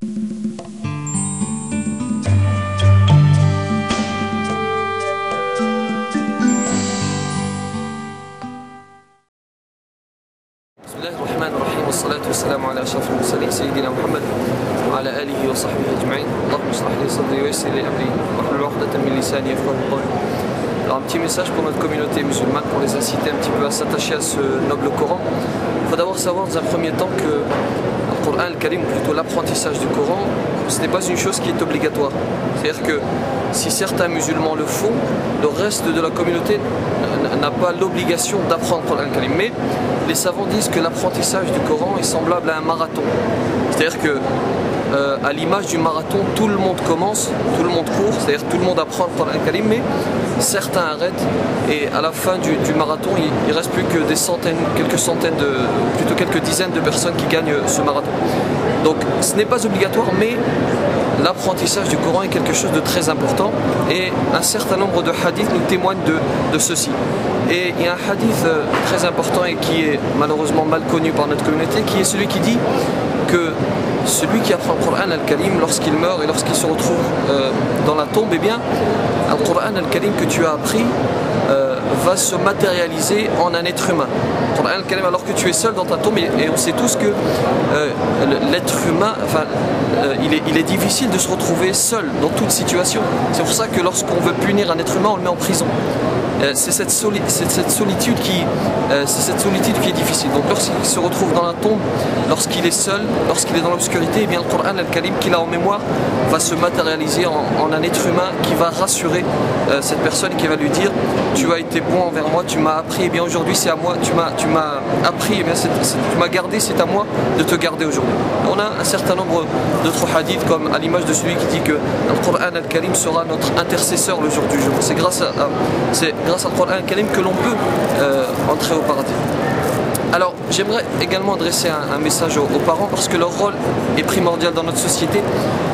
Bismillahirrahmanirrahim, wassalatu wassalamu ala ashrafil mursalin sayyidina Muhammad wa ala alihi wa sahbihi ajma'in. Allahumma shrah li sadri wa yassir li amri wahlul 'uqdatan min lisani yafqahu qawli. Alors un petit message pour notre communauté musulmane, pour les inciter un petit peu à s'attacher à ce noble Coran. Il faut d'abord savoir dans un premier temps que le Coran al-Karim, ou plutôt l'apprentissage du Coran, ce n'est pas une chose qui est obligatoire. C'est-à-dire que si certains musulmans le font, le reste de la communauté n'a pas l'obligation d'apprendre le Coran al-Karim. Mais les savants disent que l'apprentissage du Coran est semblable à un marathon. C'est-à-dire que à l'image du marathon, tout le monde commence, tout le monde court, c'est-à-dire tout le monde apprend le Coran al-Karim, mais certains arrêtent et à la fin du marathon, il ne reste plus que des centaines, plutôt quelques dizaines de personnes qui gagnent ce marathon. Donc ce n'est pas obligatoire, mais l'apprentissage du Coran est quelque chose de très important et un certain nombre de hadiths nous témoignent de ceci. Et il y a un hadith très important et qui est malheureusement mal connu par notre communauté, qui est celui qui dit que celui qui apprend le Coran al-Karim lorsqu'il meurt et lorsqu'il se retrouve dans la tombe, eh bien, le Coran al-Karim que tu as appris va se matérialiser en un être humain. Le Coran al-Karim, alors que tu es seul dans ta tombe, et on sait tous que l'être humain, il est difficile de se retrouver seul dans toute situation. C'est pour ça que lorsqu'on veut punir un être humain, on le met en prison. C'est cette solitude qui est difficile. Donc lorsqu'il se retrouve dans la tombe, lorsqu'il est seul, lorsqu'il est dans l'obscurité, eh bien le Coran al-Karim qu'il a en mémoire va se matérialiser en un être humain qui va rassurer cette personne et qui va lui dire: tu as été bon envers moi, tu m'as appris, et bien aujourd'hui c'est à moi, tu m'as appris, et bien tu m'as gardé, c'est à moi de te garder aujourd'hui. On a un certain nombre d'autres hadiths, comme à l'image de celui qui dit que le Coran al-Karim sera notre intercesseur le jour du jour. C'est grâce au Coran al-Karim que l'on peut entrer au paradis. Alors j'aimerais également adresser un message aux parents, parce que leur rôle est primordial dans notre société,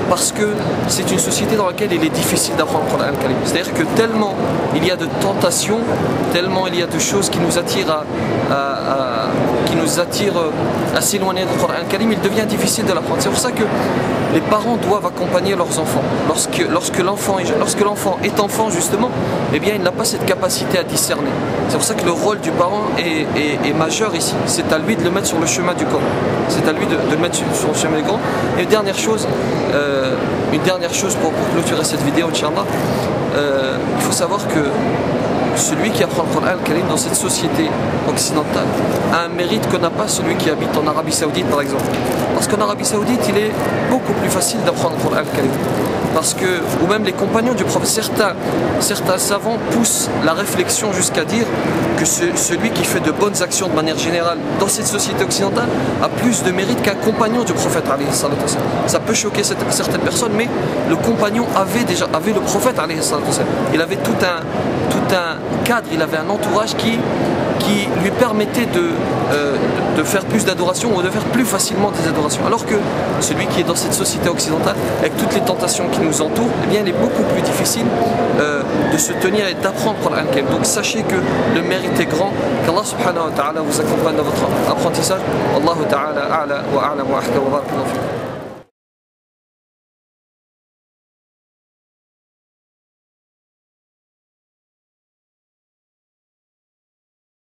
parce que c'est une société dans laquelle il est difficile d'apprendre le Coran al-Karim. C'est-à-dire que tellement il y a de tentations, tellement il y a de choses qui nous attirent à s'éloigner du Coran al-Karim, il devient difficile de l'apprendre. C'est pour ça que les parents doivent accompagner leurs enfants. Lorsque l'enfant est enfant justement, eh bien il n'a pas cette capacité à discerner. C'est pour ça que le rôle du parent est majeur ici. C'est à lui de le mettre sur le chemin du Coran. C'est à lui de le mettre sur le chemin du Coran. Et une dernière chose pour clôturer cette vidéo, Inch'Allah, il faut savoir que celui qui apprend le Coran al-Karim dans cette société occidentale a un mérite que n'a pas celui qui habite en Arabie Saoudite, par exemple. Parce qu'en Arabie Saoudite, il est beaucoup plus facile d'apprendre le Coran al-Karim. Parce que, ou même les compagnons du prophète, certains savants poussent la réflexion jusqu'à dire que celui qui fait de bonnes actions de manière générale dans cette société occidentale a plus de mérite qu'un compagnon du prophète. Ça peut choquer certaines personnes, mais le compagnon avait le prophète. Il avait tout un cadre, il avait un entourage qui lui permettait de faire plus d'adoration ou de faire plus facilement des adorations. Alors que celui qui est dans cette société occidentale, avec toutes les tentations qui nous entourent, eh bien il est beaucoup plus difficile de se tenir et d'apprendre le Coran al-Karim. Donc sachez que le mérite est grand, qu'Allah subhanahu wa ta'ala vous accompagne dans votre apprentissage. Allahu ta'ala a'la wa a'lam wa ahkam wa barakallahu fikum.